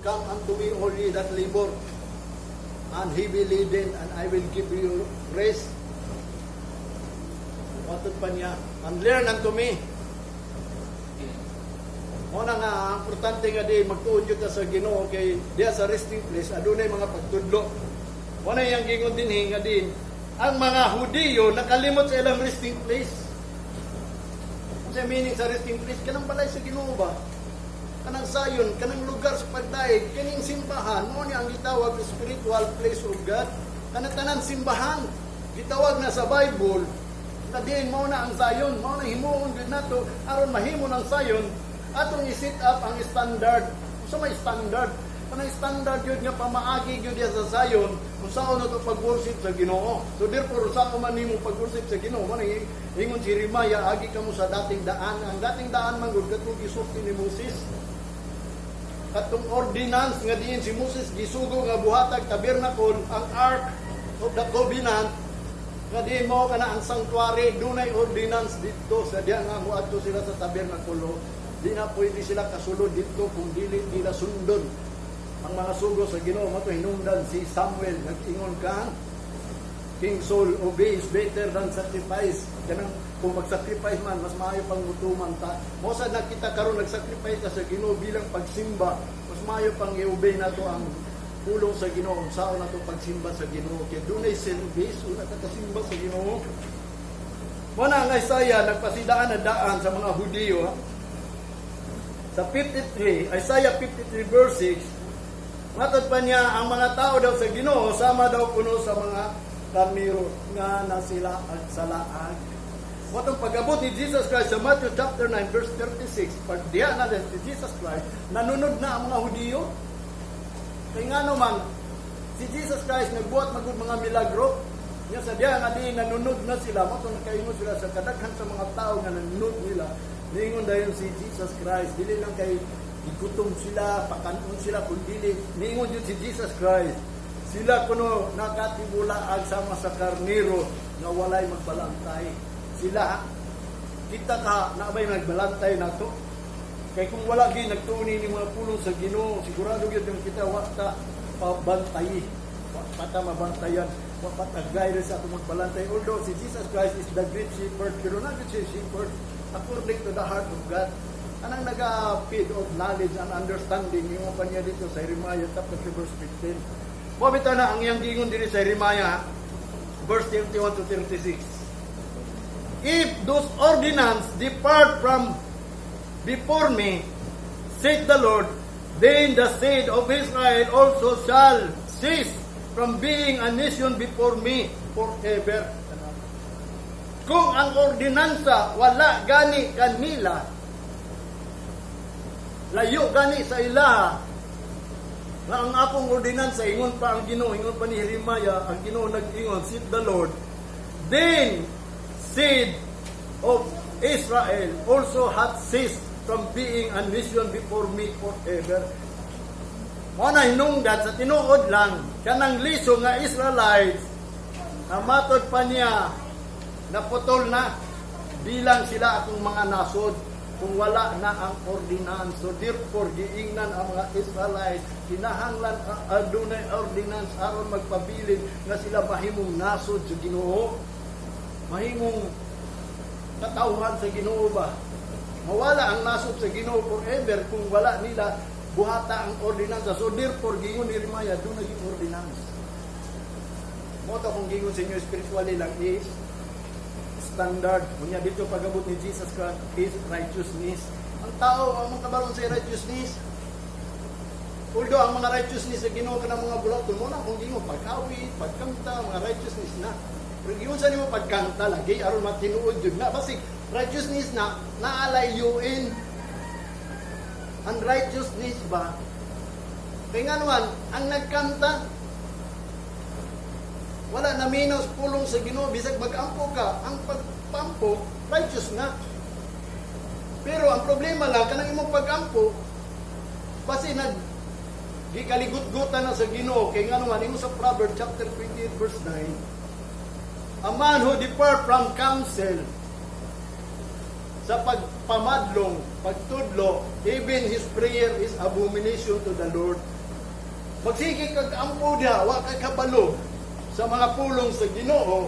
come unto me all ye that labor and heavy laden, and I will give you rest. Watod pa niya, and learn unto me. Muna nga, ang importante nga di, magtuon yun ka sa Ginoo, kay diya sa resting place, adunay mga pagtudlo. Muna yung gingon din, nga din, ang mga Hudiyo, nakalimot sa ilang resting place. Kasi meaning sa resting place, kanang balay sa Ginoo ba? Kanang sayon, kanang lugar sa pagdaig, kaning simbahan, mo niya ang gitawag na spiritual place of God. Kanang tanan simbahan, gitawag na sa Bible, na diin mo na ang sayon, mo na himuon din nato, aron mahimo ng sayon, atong i-set up ang standard. So may standard. Kanang standard yun nga pamaagi yun diya sa sayon, kung saan na ito pag-worship sa Ginoo. So therefore, saan ko man mo pag-worship sa Ginoo, man ingon si Rimaya, agi ka mo sa dating daan. Ang dating daan man gud katong gisulti ni Moses. Katong ordinance nga diin si Moses gisugo nga buhatag tabernacle, ang Ark of the Covenant, nga diin mo kana ang sanctuary, dunay ordinance dito sa diya nga moadto sila sa tabernakulo. Di na pwede sila kasulod dito kung dili nila sundon ang mga sugo sa Ginoo. Mato hinungdan si Samuel, nag-ingon ka, King Saul, obey is better than sacrifice. Kanang kung mag-sacrifice man, mas maayo pang mutuman ta. Mosa na kita karon nag-sacrifice ka sa Ginoo bilang pagsimba, mas maayo pang i-obey nato ang pulong sa Ginoo, sao nato pagsimba sa Ginoo. Kaya dunay service, una kakasimba sa Ginoo. Muna ang Isaiah, nagpasidaan na daan sa mga Hudiyo, sa 53, Isaiah 53 verse 6, matod pa niya, ang mga tao daw sa Ginoo, sama daw kuno sa mga karniro nga na sila sa laag. Watong pag-abot ni Jesus Christ sa Matthew chapter 9 verse 36, pag diya na din si Jesus Christ, nanunod na ang mga Hudiyo. Kaya nga naman, si Jesus Christ nagbuhat magud mga milagro, niya sa diya nga di nanunod na sila, matong nakaingon sila sa kadaghan sa mga tao nga nanunod nila. Ningon dayon si Jesus Christ, dili lang kay igutom sila, pakanon sila, kundi ningon yun si Jesus Christ. Sila kuno nakatibulaag sama sa karniro nga walay magbalantay. Sila, kita ka na ba'y nagbalantay na to? Kaya kung wala gyud nagtuni ni mga pulong sa Ginoo, sigurado gyud yung kita wata pabantay, pata mabantayan, pata guide sa atong magbalantay. Although si Jesus Christ is the great shepherd, pero na gyud si shepherd according to the heart of God. Anang naga-feed of knowledge and understanding yung pa niya dito sa Jeremiah chapter 3 verse 15. Mabita na ang iyang gingon diri sa Jeremiah verse 31 to 36. If those ordinances depart from before me, saith the Lord, then the seed of Israel also shall cease from being a nation before me forever. Kung ang ordinansa wala gani kanila, layo gani sa ilaha, na ang akong ordinansa, ingon pa ang Ginoo, ingon pa ni Jeremiah, ang Ginoo nag-ingon, said the Lord, then seed of Israel also hath ceased from being a nation before me forever. Mo na hinungdan sa tinuod lang, kanang liso nga Israelites, na matod pa niya, naputol na bilang sila akong mga nasod kung wala na ang ordinance. So therefore giingnan ang mga Israelites, kinahanglan adunay ordinance aron magpabilin nga sila mahimong nasod sa Ginoo, mahimong katawhan sa Ginoo ba. Mawala ang nasod sa Ginoo forever kung wala nila buhata ang ordinance. So therefore gingon ni Jeremiah, dunay ordinance. Mo ta kung gingon sa inyo spiritually lang is standard. Kunya dito pag-abot ni Jesus Christ is righteousness. Ang tao, ang mga kabaron sa righteousness, although ang mga righteousness sa Ginoo ka ng mga bulaton mo na, kung ginoo pagkawit, pagkanta, mga righteousness na. Pero ginoo sa nimo pagkanta lagi, aron matinuod yun na. Basig, righteousness na, naalayuin. Ang righteousness ba? Kaya nga naman, ang nagkanta, wala na minus pulong sa Ginoo, bisag mag-ampo ka, ang pagpampo, righteous na. Pero ang problema lang, kanang imong pag-ampo, kasi gikaligut-gutan na sa Ginoo, kaya nga naman, imo sa Proverbs chapter 28 verse 9, a man who depart from counsel, sa pagpamadlong, pagtudlo, even his prayer is abomination to the Lord. Magsige kag ampo diha, wa kay kabalo sa mga pulong sa Ginoo.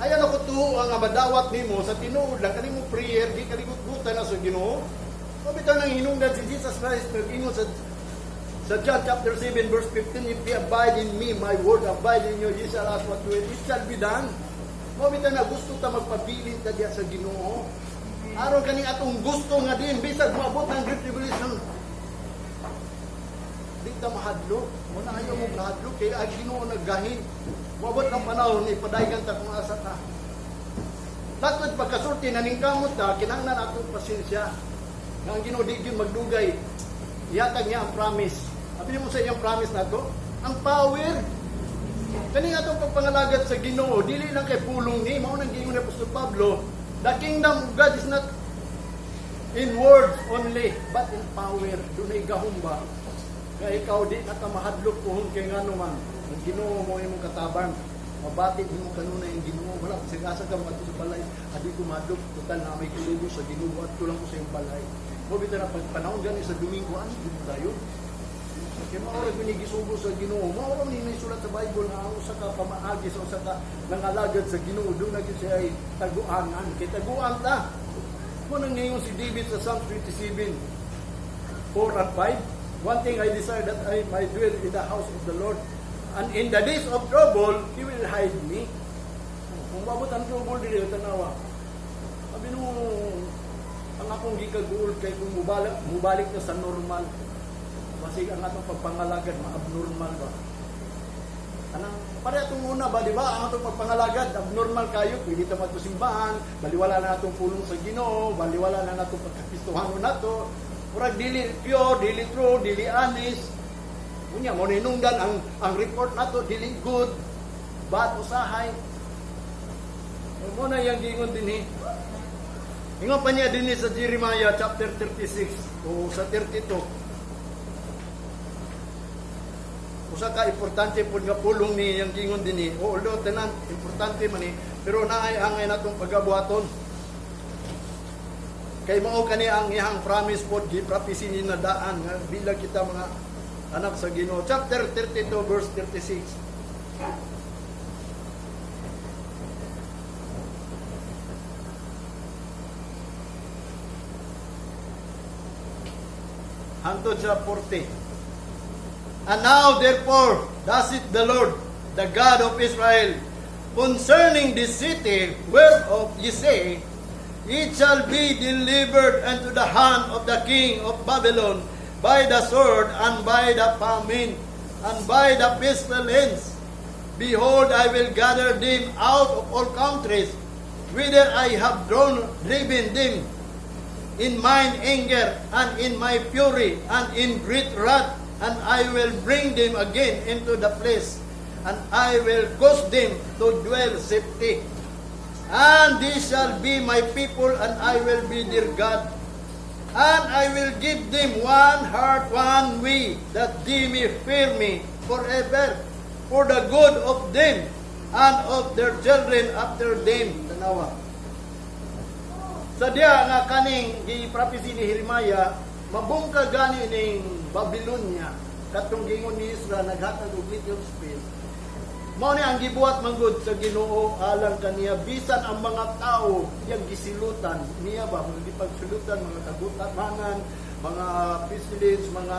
Ayan ako tuho nga madawat nimo sa tinuod lang kanimo prayer di kaligutan na sa Ginoo. Mabitaw nang hinungdan si Jesus Christ nag-ingon sa John chapter 7 verse 15, if you abide in me, my word abide in you, ye shall ask what you will, it shall be done. Mabitaw na gusto ta magpabilin ta diya sa Ginoo. Aron kaning atong gusto nga din bisag moabot ng great tribulation. Di ta mahadlok. Muna ayaw mo mahadlok kay ang Ginoo naggahin. Moabot ng panahon ni padaygan ta kung asa ta. Takot pagkasulti naning kamot ta kinahanglan atong pasensya. Nga ang Ginoo di gyud magdugay. Ihatag niya ang promise. Abi mo sa iyang promise nato, ang power. Kani atong pagpangalagad sa Ginoo dili lang kay pulong ni mao nang giingon ni Apostol Pablo, the kingdom of God is not in words only, but in power. Dunay gahumba. Kaya ikaw di nakamahadlok kuhon kay ngano man. Ang Ginoo mo imong katabang. Mabati mo kanuna yung Ginoo. Wala sigasa ka mga sa balay. Adi ko madlok. Total na may kulubo sa Ginoo. At tulang ko sa iyong balay. Mo bitaw na pagpanahon gani sa Domingo. Ano yun tayo? Kaya maoras binigisubo sa Ginoo. Maoras ni sulat sa Bible na ang usa ka pamaagi sa usa ka nangalagad sa Ginoo. Doon na siya ay taguanan. Kaya taguan ta. Mo nang ngayon si David sa Psalm 27, 4 and 5. One thing I desire that I might dwell in the house of the Lord. And in the days of trouble, He will hide me. Kung mabot ang trouble dito, tanawa. Sabi nung, ang akong gikaguol kay kung mubalik na sa normal. Kasi ang atong pagpangalagad, ma-abnormal ba? Anang, pare itong una ba, di ba? Ang atong pagpangalagad, abnormal kayo, pwede ito magtusimbahan, baliwala na natong pulong sa Ginoo, baliwala na natong pagkapistuhan na to. Murag dili pure, dili true, dili honest. Unya mo ninungdan ang report nato dili good, bad usahay. Mo na yang giingon dinhi. Ingon pa niya dinhi sa Jeremiah chapter 36 o sa 32. Usa ka importante pud nga pulong ni yang giingon dinhi. Although tanan importante man ni, pero naay angay natong pagabuhaton. Kay mao kani ang iyang promise pod gi-prophecy ni nadaan nga bilang kita mga anak sa Ginoo. Chapter 32 verse 36. Hangtod sa 40. And now therefore, thus it the Lord, the God of Israel, concerning this city whereof ye say, it shall be delivered unto the hand of the king of Babylon by the sword and by the famine and by the pestilence. Behold, I will gather them out of all countries, whither I have driven them in mine anger and in my fury and in great wrath, and I will bring them again into the place, and I will cause them to dwell safety. And these shall be my people, and I will be their God. And I will give them one heart, one way, that they may fear me forever, for the good of them and of their children after them. Tanawa. Sa diya nga kaning gi-prophecy ni Jeremiah, mabungka gani ning Babylonia, katong gingon ni Israel naghatag og little space. Mao ni ang gibuhat manggod sa Ginoo alang kaniya bisan ang mga tao yang gisilutan niya ba mga gipagsulutan mga kabutatanan, mga pestilence, mga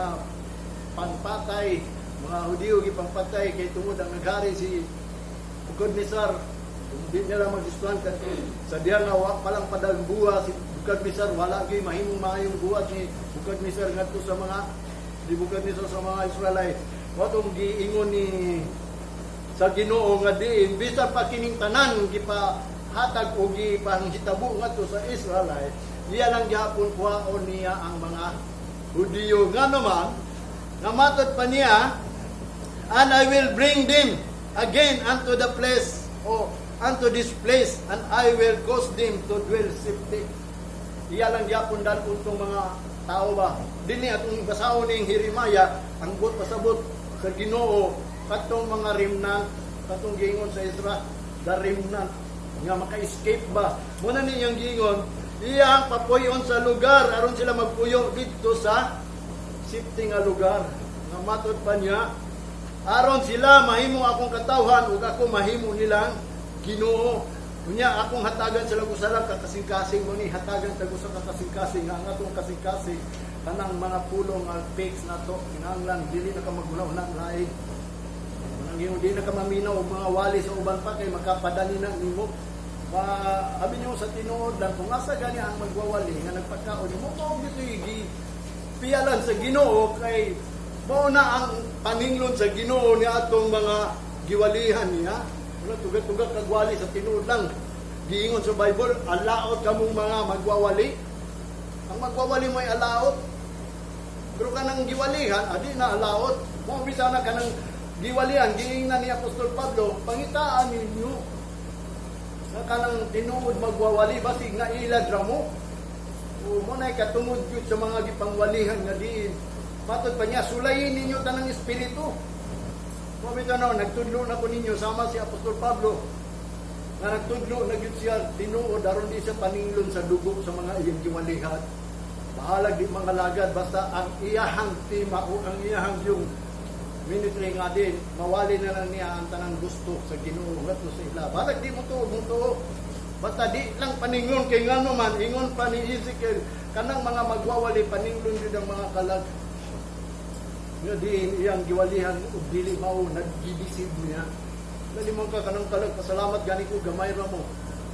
panpatay, mga Hudiyo gipangpatay kay tungod ang naghari si Bukadnezar. Hindi nila magustuhan kasi sa diya nga palang padang buwa si Bukadnezar wala gyud mahimong maayong buhat ni Bukadnezar ngadto sa mga di Bukadnezar sa mga Israelite. Watong giingon ni sa Ginoo nga diin bisan pa kining tanan gipahatag o gipanghitabo ngadto sa Israelite, diya lang gihapon kuhaon niya ang mga Hudiyo nga naman nga matod pa niya, and I will bring them again unto the place o unto this place, and I will cause them to dwell safety. Diya lang gihapon dalon tong mga tao ba dinhi atong basahon ning Jeremiah ang bot pasabot sa Ginoo katong mga remnant, katong gingon sa Isra, the remnant, nga maka-escape ba. Muna niyang gingon, iyang papuyon sa lugar, aron sila magpuyo dito sa safety nga lugar. nga matod pa niya, aron sila mahimo akong katawhan ug ako mahimo nilang Ginoo. Unya akong hatagan sila usalang kakasing-kasing mo ni hatagan tago sa kakasing-kasing nga ang atong kasing-kasing kanang mga pulong nga pigs nato kinahanglan dili na ka magulaw na lain. Nang hindi na ka maminaw og mga wali sa uban pa kay makapadani na nimo. Abi niyo sa tinuod lang kung asa gani ang magwawali nga nagpagkaon mo mao gito pialan sa Ginoo kay mao na ang paninglon sa Ginoo ni atong mga giwalihan niya. Wala tugat-tugat kagwali sa tinuod lang. Giingon sa Bible, alaot kamong mga magwawali. Ang magwawali mo ay alaot. Pero kanang giwalihan, adi na alaot. Mo bisa na kanang giwalihan, giingnan ni Apostol Pablo, pangitaan ninyo. Na kanang tinuod magwawali basig na ilad ra mo. O mo na katungod gyud sa mga gipangwalihan nga diin. Matod pa niya sulayin ninyo tanang espiritu. Kumita na, nagtudlo na ko ninyo, sama si Apostol Pablo, nga nagtudlo na yun siya, tinuod, daron di siya paninglon sa dugo sa mga iyang giwalihan. Bahalag di mga lagad, basta ang iyahang tima o ang iyahang yung ministry nga din, mawali na lang niya ang tanang gusto sa Ginoo ngadto sa ila. Bahalag di mo to, basta di lang paninglon, kay nga naman, ingon pa ni Ezekiel, kanang mga magwawali, paninglon yun ang mga kalag. Nga diin iyang giwalihan ug dili mao naggibisid niya. Dali man ka kanang kalag pasalamat gani ko gamay ra mo.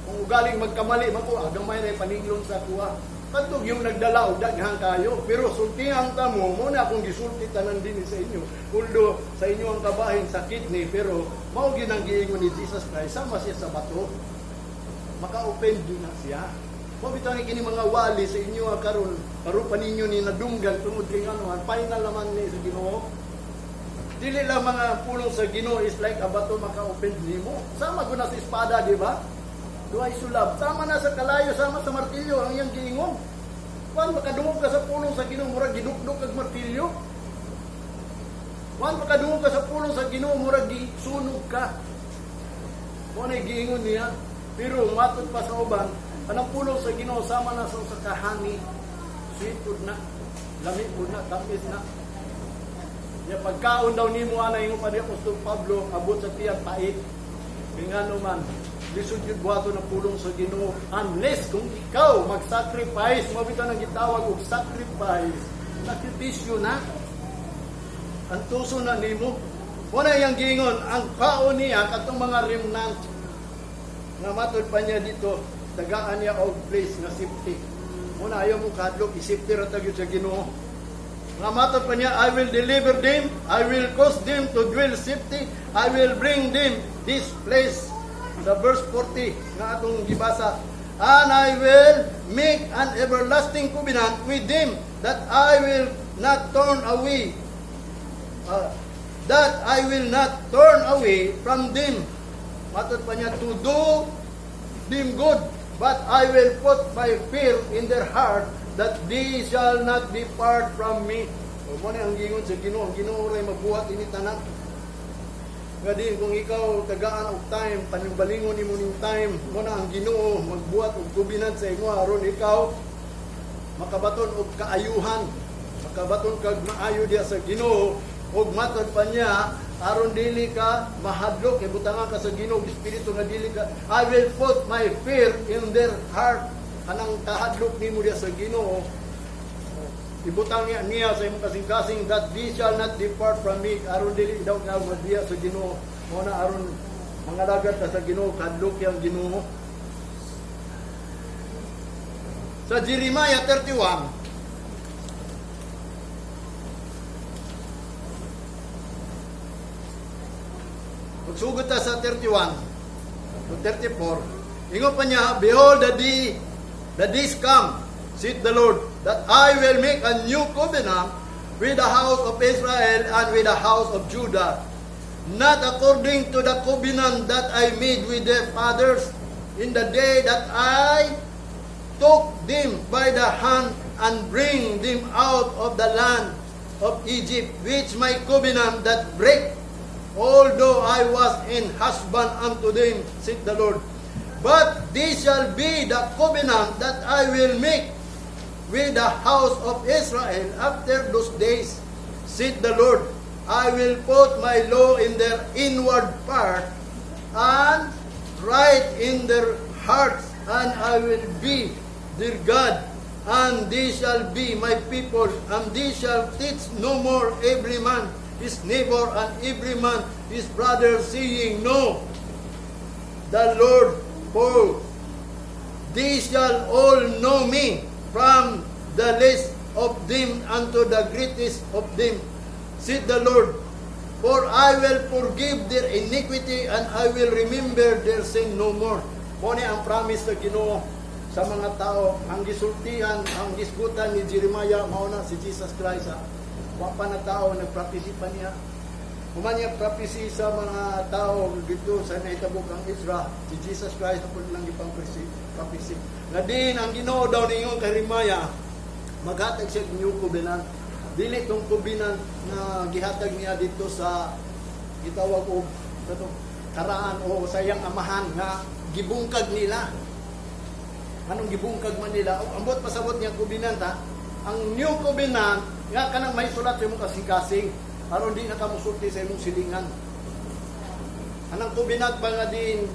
Kung ugaling magkamali man ko gamay ra paninglon sa kuha. Kadtog yung nagdala og daghang kayo pero sultihan ta mo na akong gisulti tanan din sa inyo. Uldo sa inyo ang kabahin sa kidney pero mao ginang giingon ni Jesus Christ sama siya sa bato. Maka-open din na siya. Mabitaw ni kini mga wali sa inyo karon parupa ninyo ni nadunggan tungod kay ano final naman ni sa Ginoo. Dili lang mga pulong sa Ginoo is like a bato maka-open nimo. Sama gud na sa espada, di ba? Duay sulab. Sama na sa kalayo, sama sa martilyo ang iyang giingon. Wan makadungog ka sa pulong sa Ginoo murag gidukdok kag martilyo. Wan makadungog ka sa pulong sa Ginoo murag gisunog ka. Mo na giingon niya. Pero matod pa sa uban anong pulong sa Ginoo sama na sa kahani, sweet food na, lamig food na, tamis na. Ya pagkaon daw nimo ana ingon pa ni Apostol Pablo abot sa tiyang pait. Ngano man, lisod gyud buhaton ng pulong sa Ginoo unless kung ikaw mag-sacrifice, mo bitaw nang gitawag og sacrifice. Sakripisyo na. Ang tuso na nimo. Wala yang giingon ang kaon niya katong mga remnant nga matod pa niya dito. Tagaan niya og place na safety. Muna ayaw mo kadlok, isipti ra tagyod sa Ginoo. Nga matod pa niya, I will deliver them, I will cause them to dwell safety, I will bring them this place. The verse 40 nga atong gibasa. And I will make an everlasting covenant with them that I will not turn away. That I will not turn away from them. Matod pa niya, to do them good. But I will put my fear in their heart that they shall not depart from me. O mo ang gingon sa Ginoo, ang Ginoo ray magbuhat ini tanan. Nga din kung ikaw tagaan og time, paningbalingon nimo ning time, mo na ang Ginoo magbuhat og kubinan sa imo aron ikaw makabaton og kaayuhan, makabaton kag maayo diya sa Ginoo ug matod pa niya aron dili ka mahadlok kay butangan ka sa Ginoo espiritu nga dili ka. I will put my fear in their heart. Kanang kahadlok nimo diya sa Ginoo ibutang niya sa imong kasing-kasing that they shall not depart from me. Aron dili daw ka madiya sa Ginoo mo na aron mangalagad ka sa Ginoo kahadlok yang Ginoo. Sa Jeremiah 31 Magsugod ta sa 31 to 34. Ingon pa niya, behold the days come, saith the Lord, that I will make a new covenant with the house of Israel and with the house of Judah, not according to the covenant that I made with their fathers in the day that I took them by the hand and bring them out of the land of Egypt, which my covenant that break, although I was an husband unto them, saith the Lord. But this shall be the covenant that I will make with the house of Israel after those days, said the Lord, I will put my law in their inward part, and write in their hearts, and I will be their God, and they shall be my people, and they shall teach no more every man his neighbor, and every man his brother, saying, Know the Lord, for they shall all know me, from the least of them unto the greatest of them, said the Lord. For I will forgive their iniquity, and I will remember their sin no more. Kung ang promise na Ginoo sa mga tao, ang gisultihan, ang gisgutan ni Jeremiah, mauna si Jesus Christ. Wapa na tao, nagprophecy pa niya. Kumanya prophecy sa mga tao dito sa naitabok ang Israel, si Jesus Christ na po lang ipang prophecy. Nga din, ang Ginoo daw ninyo kay Jeremiah, maghatag siya new covenant. Dili tong covenant na gihatag niya dito sa gitawag og karaan o sayang amahan nga gibungkag nila. Anong gibungkag man nila? Ambot pasabot niya covenant ha. Ang new covenant nga kanang may sulat sa imong kasing-kasing aron di na ka musulti sa imong silingan. Anang covenant ba nga din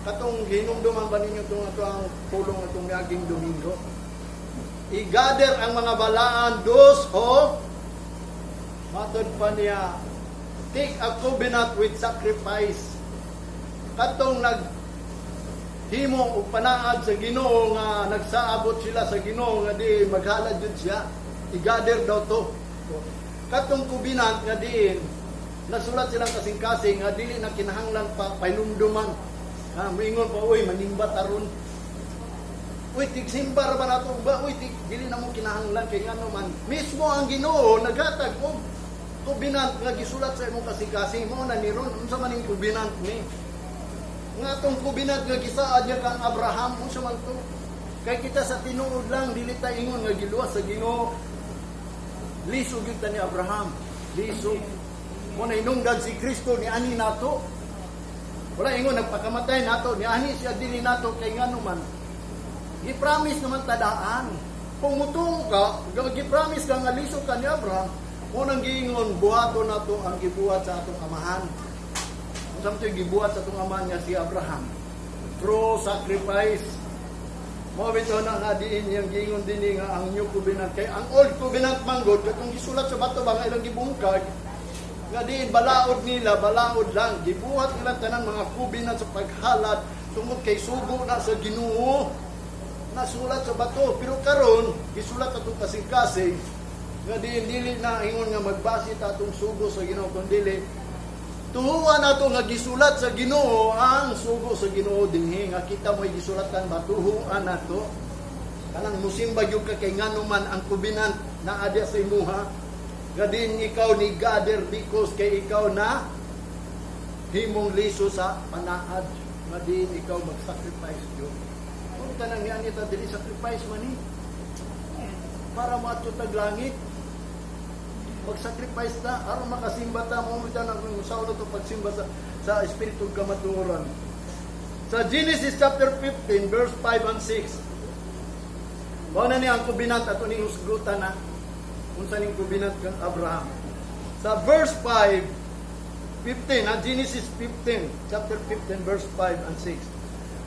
katong hinumduman ba ninyo itong ang pulong itong miaging Domingo? I-gather ang mga balaan those who matod pa niya take a covenant with sacrifice. Katong naghimo og panaad sa Ginoo nga nagsaabot sila sa Ginoo nga di maghalad jud siya. I-gather daw to. Katong covenant nga din nasulat silang kasing-kasing nga dili na kinahanglan pa pailumduman. Moingon pa uy manimba taron. Uy, tigsimbar ba nato ba? Uy, dili na mo kinahanglan kay ngano man. Mismo ang Ginoo naghatag og covenant nga gisulat sa imong kasing-kasing mo na ni ron unsa man ning covenant ni. Nga tong covenant nga gisaad niya kang Abraham unsa man to? Kay kita sa tinuod lang dili ta ingon nga giluwas sa Ginoo. Lisod gyud ta ni Abraham. Lisod. Mo na inungdan si Kristo ni ani nato. Wala ingon nagpakamatay nato ni ani siya dili nato kay ngano man. Gi-promise naman tadaan. Kung mutungo ka, gi-promise ka nga lisod ka ni Abraham, unang giingon, buhato na to ang gibuhat sa atong amahan. Kung saan ito yung gibuhat sa atong amahan niya si Abraham? Through sacrifice. Mawabito na nga diin yung giingon din nga ang new covenant. Kaya ang old covenant manggod, kung gisulat sa bato ba nga ilang gibungkag, nga diin balaod nila, balaod lang. Gibuhat nila tanang mga covenant sa paghalad, tungod kay sugo na sa Ginoo. Nasulat sa bato, pero karon gisulat atong kasing-kasing nga dili na ingon nga magbase ta atong sugo sa Ginoo kun dili tuhuan nato nga gisulat sa Ginoo ang sugo sa Ginoo dinhi nga kita mo'y gisulatan batuhuan nato kanang musimba gyud ka kay ngano man ang covenant na adya sa imuha nga din ikaw ni gather because kay ikaw na himong liso sa panaad nga din ikaw mag-sacrifice gyud. Kung tanang yan ito, dili sacrifice man eh. Para maatyo taglangit. Mag-sacrifice na, aron makasimba ta, mamita na kung sa ulo ito pagsimba sa Espiritu kamatuoran. Sa Genesis chapter 15, verse 5 and 6. Bawa na niya ang kubinat at uning husgutan na kung saan yung kubinat kang Abraham. Sa verse 5, 15, Genesis 15, chapter 15, verse 5 and 6.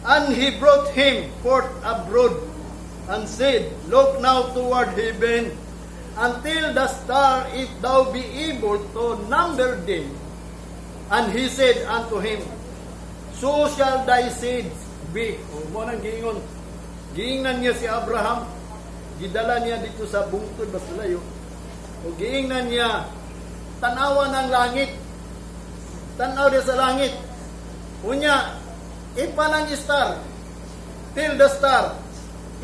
And he brought him forth abroad, and said, Look now toward heaven, until the star, if thou be able to number them. And he said unto him, So shall thy seed be. O mo nang giingon. Giingnan niya si Abraham, gidala niya dito sa bungtod basulayo. O giingnan niya, tanawa ng langit. Tanaw dia sa langit. Unya, ipanang star, till the star,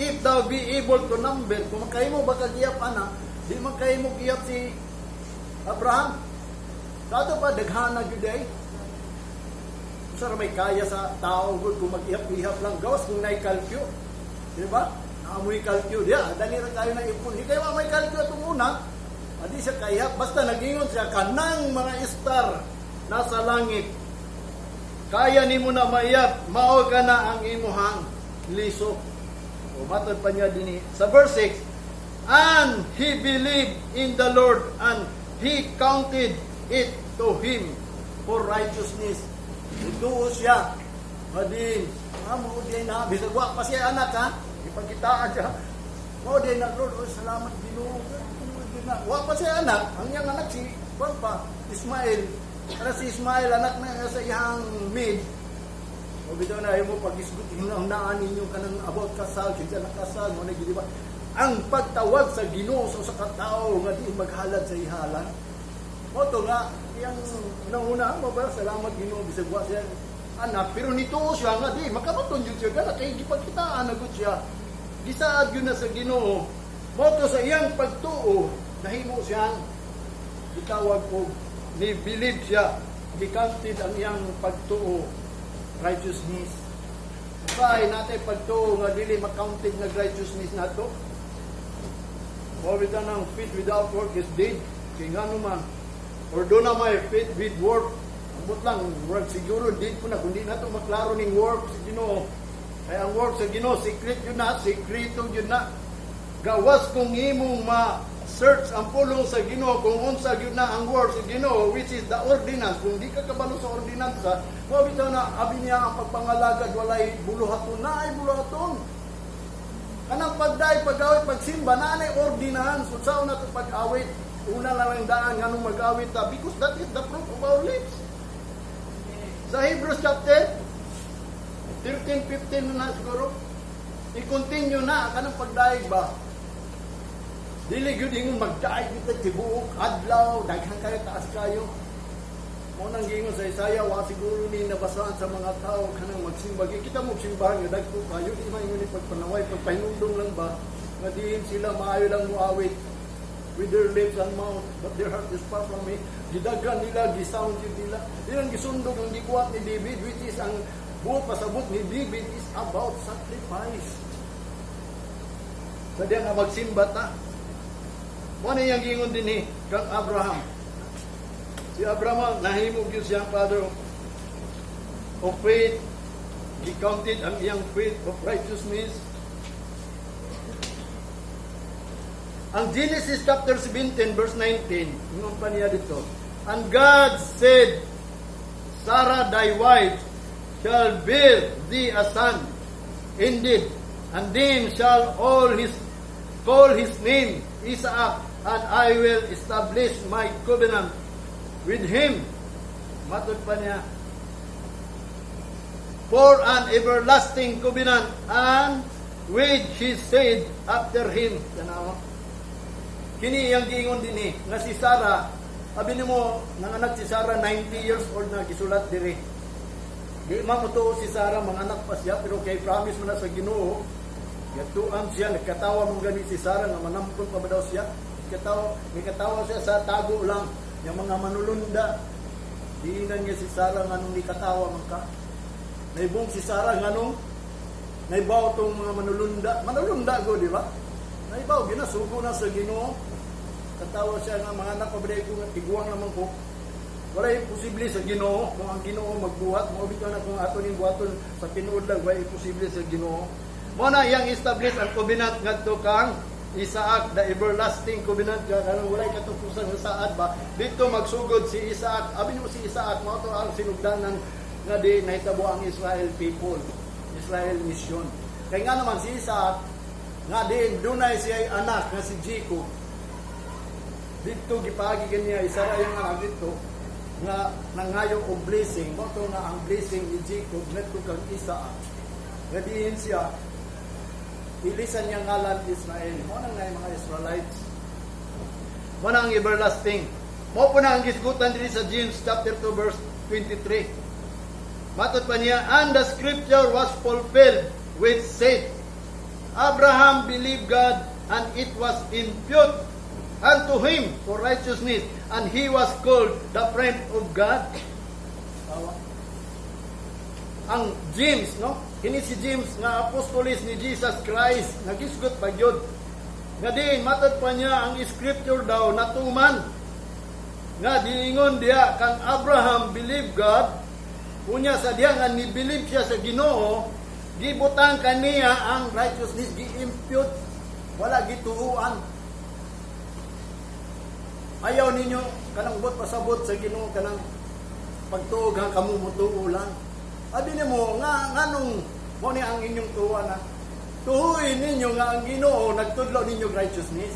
if thou be able to number, kung makahimo ba kagiyap ana, di makahimo giyap si Abraham. Kato pa, daghana juday. Sara may kaya sa tao, kung mag-ihap-ihap lang, gawas kung naikalkyo. Di ba? Naamoy kalkyo. Diya, dali rin tayo na ipon. Di kayo may kalkyo itong una, hindi siya kaihap. Basta nagingon siya, kanang mga star nasa langit, kaya ni mo na maiyap, mao ka na ang imuhang liso. O matod pa niya din sa verse 6, And he believed in the Lord, and he counted it to him for righteousness. Ito siya. Madin, mo din na, bisag wa pa siya anak ha, ipagkitaan siya. Mo din na, Lord, salamat Ginoo. Wa pa siya anak, ang iyang anak si Papa, Ismael. Para si Ismael, anak na sa iyang maid. O bitaw na, mo pag-isgot, hinahunaan ninyo ka ng about kasal, siya nakasal, mo na giliba. Ang pagtawag sa Ginoo sa katao nga di maghalad sa ihalan. Mo to nga, iyang una mo ba, salamat Ginoo, bisag wa siya anak, pero nito siya nga di, makaroton yun siya, gana kay gipagkitaan na siya. Gisaad yun na sa Ginoo. Mo to sa iyang pagtuo, nahimo siyang gitawag ko, ni believe siya, gikanted ang iyang pagtuo, righteousness. Kaya natin pagtuo nga dili makounted na righteousness nato. O bitaw ng faith without work is dead. Kaya nga naman, or doon na may faith with work. Ambot lang, work siguro, dead ko na. Kundi na ito maklaro ng work sa Ginoo. Kaya ang work sa Ginoo, secret yun na, secreto yun na. Gawas kung imong ma-search ang pulong sa Ginoo, kung unsa yun na ang work sa Ginoo, which is the ordinance. Kung di ka kabalo sa ordinansa, bitaw na, abi niya ang pagpangalagad, walay buluhaton na, ay buluhaton. Kanang pagday, pag-awit, pagsimba, na ay ordinance. Kung saan na ito pag-awit, una lang ang daan, ganun mag-awit ta, because that is the fruit of our lips. Sa Hebrews chapter 13, 15 na siguro, i-continue na, kanang pagday ba? Dili yun yung mag-daig dito, tibuok, adlaw, daghan kayo, taas kayo. Unang gingon sa Isaiah, wa siguro ni nabasahan sa mga tao kanang magsimbagi. Kita mo simbahan nga dagko kayo, di man yun pagpanaway, pagpahinundong lang ba, nga diin sila maayo lang muawit with their lips and mouth, but their heart is far from me. Gidagan nila, gisound yun nila. Ilang gisundog ang gikuwat ni David, which is ang buot pasabot ni David is about sacrifice. Sa diyan nga magsimba ta. Ano yung gingon din kang Abraham? Si Abraham, nahimog yun siyang father of faith. He counted ang iyang faith of righteousness. Ang Genesis chapter 17 verse 19, yung pa niya dito. And God said, Sarah thy wife shall bear thee a son. Indeed, and then shall call his name Isaac, and I will establish my covenant with him. Matod pa niya, for an everlasting covenant, and with his seed after him. Tanaw. Kini yang giingon din nga si Sarah, abi nimo nanganak si Sarah 90 years old na gisulat diri. Di mamutuo si Sarah manganak pa siya, pero kay promise mo na sa Ginoo, gatuan siya, nagkatawa mong gani si Sarah nga manampun pa ba daw siya. Nagkatawa siya sa tago lang. Yung mga manulunda, diinan niya si Sarah nga nung ikatawa man ka. Naibong si Sarah nga nung naibaw itong mga manulunda go, di ba? Naibaw, ginasugo na sa Ginoo. Katawa siya nga, mga anak, pabaday ko nga, tiguang naman ko. Wala yung posible sa Ginoo, kung ang Ginoo magbuhat, maubit na kung ato ning buhaton sa tinuod lang, wala yung posible sa Ginoo. Muna, yang establish ang covenant ngadto kang Isaac, the everlasting covenant, kanang walay katupusan sa saad ba, dito magsugod si Isaac. Abi mo si Isaac, mao to ang sinugdanan nga di nahitabo ang Israel people, Israel mission. Kaya nga naman si Isaac, nga din dunay siya anak nga si Jacob. Dito gipagi kaniya isa ra yung anak dito nga nangayo og blessing. Mao to nga ang blessing ni Jacob ngadto kang Isaac. Nga diin siya ilisan niya ngalan Israel. Mo nang ngay mga Israelites. Mo nang everlasting. Mo po na ang gisgutan diri sa James chapter 2 verse 23. Matod pa niya, and the scripture was fulfilled which said, Abraham believed God, and it was imputed unto him for righteousness, and he was called the friend of God. Ang James, no? Kini si James nga apostolis ni Jesus Christ, nagisgot pa gyud. Nga din matod pa niya ang scripture daw natuman. Nga diingon diha kang Abraham believe God, unya sa diha nga ni believe siya sa Ginoo, gibutang kaniya ang righteousness, gi-impute, wala gituuan. Ayaw ninyo kanang ubot pasabot sa Ginoo kanang pagtuog ang kamumutuo lang. Abi nimo nga nganong mo ni ang inyong tuwa na tuhuin ninyo nga ang Ginoo nagtudlo ninyo righteousness.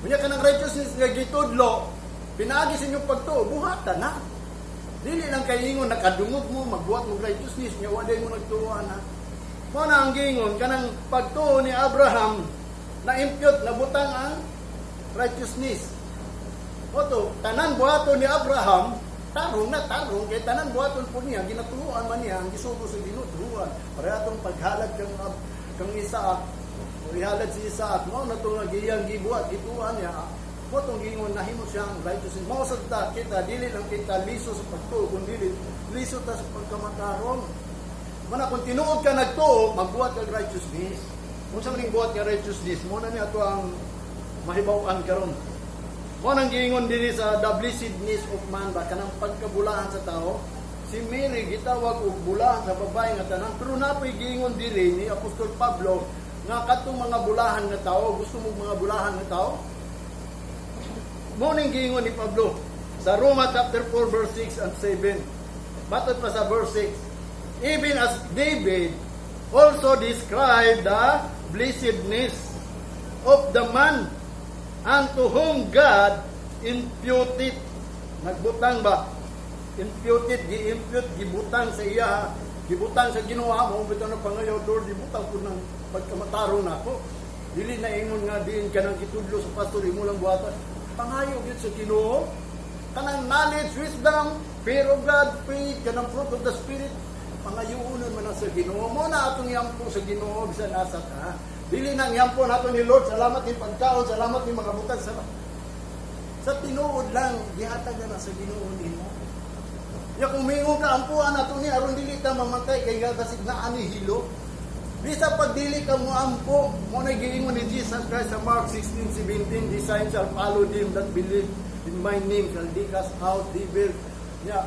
Unya kanang righteousness nga gitudlo, pinaagi sa inyong pagtuo, buhatan na. Dili lang kay ingon nakadungog mo magbuhat mo righteousness nya wa mo nagtuwa na. Mo na ang gingon kanang pagtuo ni Abraham na impute na butang ang righteousness. Oto, tanan buhaton ni Abraham, tarong kay tanan buhaton po niya ginatuhuan man niya ang gisugo sa ginutuhuan. Para atong paghalad kang Isaac, o ihalad si Isaac, mo na itong nagiyang gibuhat, gituhan niya, mo itong gingon nahimo siyang righteousness. Mo sa kita, dili lang kita liso sa pagtuo, kung dili, liso ta sa pagkamataron. Mana kung tinuod ka nagtuo, magbuhat ka righteousness. Kung sa maning buhat ka righteousness, mo na niya ito ang mahibawan karon. Mo nang gingon diri sa the blessedness of man ba kanang pagkabulahan sa tao. Si Mary gitawag og bulahan sa babae nga tanan, pero napoy gingon diri ni Apostol Pablo nga kadtong mga bulahan nga tao, gusto mo mga bulahan nga tao? Mo ning gingon ni Pablo sa Roma chapter 4 verse 6 and 7. Matod pa sa verse 6. Even as David also described the blessedness of the man unto whom God imputed. Nagbutang ba? Imputed, gi-impute, gibutang sa iya, gibutang sa Ginoo mo, bitaw na pangayaw, Lord, gibutang ko ng pagkamatarong nako. Dili na ingon nga din kanang gitudlo sa pastor, imo lang buhatan. Pangayaw gyud sa Ginoo. Kanang knowledge, wisdom, fear of God, faith, kanang fruit of the Spirit, pangayuunan man sa Ginoo. Mo na atong yampo sa Ginoo bisan asa ka. Dili nang yampo nato ni Lord, salamat ni pagkaon, salamat ni mga butang sa tinuod lang gihatag na sa Ginoo nimo. Ya kung mingon ka ampuan nato ni aron dili ta mamatay kay gasig na ani hilo. Bisa pag dili ka mo ampo, mo na giingon ni Jesus Christ sa Mark 16:17, "The signs shall follow them that believe in my name, shall they cast out devils." Ya,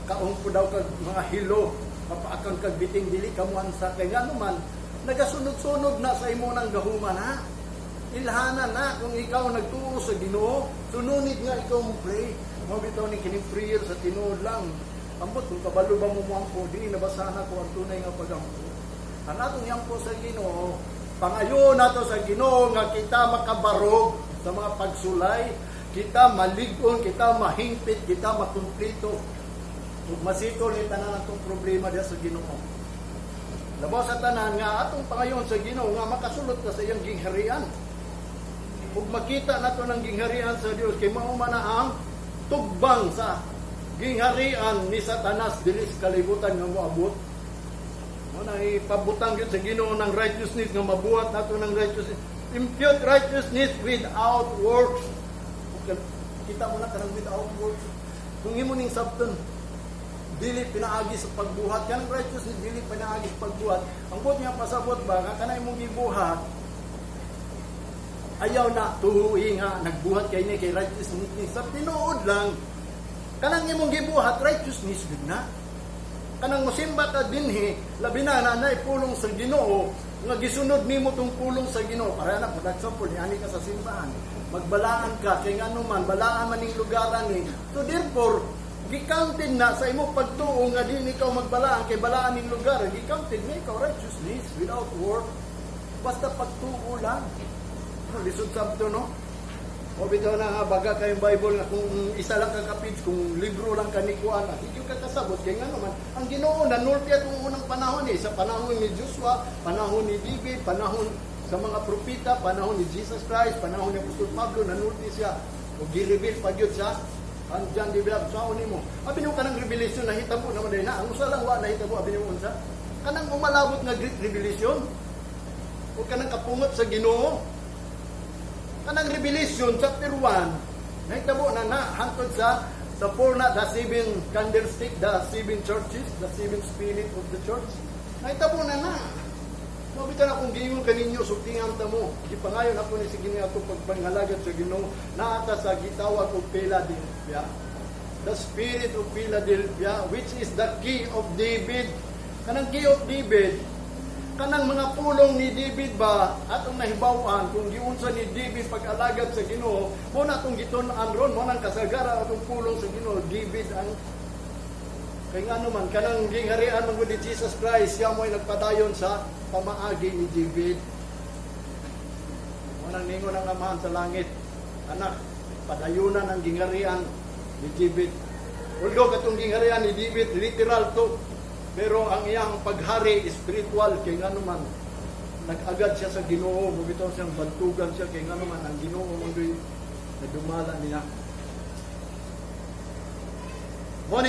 kaong po daw kag mga hilo, papaakang kag biting dili ka mo ansa kay ngano man nagasunod-sunod na sa imo nang gahuman ha. Ilhana na kung ikaw nagtuo sa Ginoo, sununid nga ikaw mo pray. Mo bitaw ni kini prayer sa tinuod lang. Ambot kung kabalo ba mo ampo, di nabasahan ko ang tunay nga pagampo. Ang atong yampo sa Ginoo, pangayo nato sa Ginoo nga kita makabarog sa mga pagsulay, kita maligon, kita mahingpit, kita makumplito. Ug masito ni tanan atong problema diha sa Ginoo. Labaw sa tanan nga atong pangayon sa Ginoo nga makasulot ka sa iyang gingharian. Ug makita nato ng gingharian sa Dios kay mao man ang tugbang sa gingharian ni Satanas dili sa kalibutan nga moabot. Mo na ipabutang gyud sa Ginoo ng righteousness nga mabuhat nato ng righteousness. Impute righteousness without works. Kita mo na kanang without works. Kung imo ning sabton dili pinaagi sa pagbuhat kanang righteousness dili pinaagi sa pagbuhat ang buot niya pasabot ba nga kanay mong gibuhat ayaw na tuhui nga nagbuhat kay ni kay righteousness sa tinuod lang kanang imong gibuhat righteousness gud na kanang mosimba ka dinhi labi na nanay pulong sa Ginoo nga gisunod nimo tong pulong sa Ginoo para na for example ani ka sa simbahan magbalaan ka kay ngano man balaan man ning lugaran ni so therefore gicounted na sa imo pagtuo nga din ikaw magbalaan kay balaan ning lugar gicounted na ikaw righteousness without work basta pagtuo lang lisod sabto no o bitaw na nga baga kayong Bible nga kung isa lang ka page kung libro lang kanikuan hindi ka kasabot kay nga naman ang Ginoo nanulti atong unang panahon sa panahon ni Joshua panahon ni David panahon sa mga propeta panahon ni Jesus Christ panahon ni Apostol Pablo nanulti siya o gi-reveal pa gyud siya Diyan di bilang saon nimo. Abi nimo kanang revelation nahitabo naman dai na. Ang usa lang wa nahitabo abi nimo unsa? Kanang umalabot nga great revelation. O kanang kapungot sa Ginoo. Kanang revelation chapter 1 nahitabo na hangtod sa four na the seven candlestick, the seven churches, the seven spirit of the church. Nahitabo na. Mabita na kung giingon kaninyo sugtingan ta mo. Gipangayon ako ni sige niya atong pagpangalagad sa Ginoo naata sa gitawag og Philadelphia. The spirit of Philadelphia which is the key of David. Kanang key of David kanang mga pulong ni David ba atong nahibaw-an kung giunsa ni David pag-alagad sa Ginoo, mo na atong gitun-an ron, mo nang kasagaran atong pulong sa Ginoo. David ang kay nga naman kanang gingharian man ni Jesus Christ, siya mo'y nagpadayon sa pamaagi ni David. Mo nang ningon ang Amahan sa langit, anak, padayunan ang gingharian ni David. Although katong gingharian ni David literal to, pero ang iyang paghari spiritual kay nga naman nag-agad siya sa Ginoo, bugitaw siyang bantugan siya kay nga naman ang Ginoo mo na dumala niya. Mo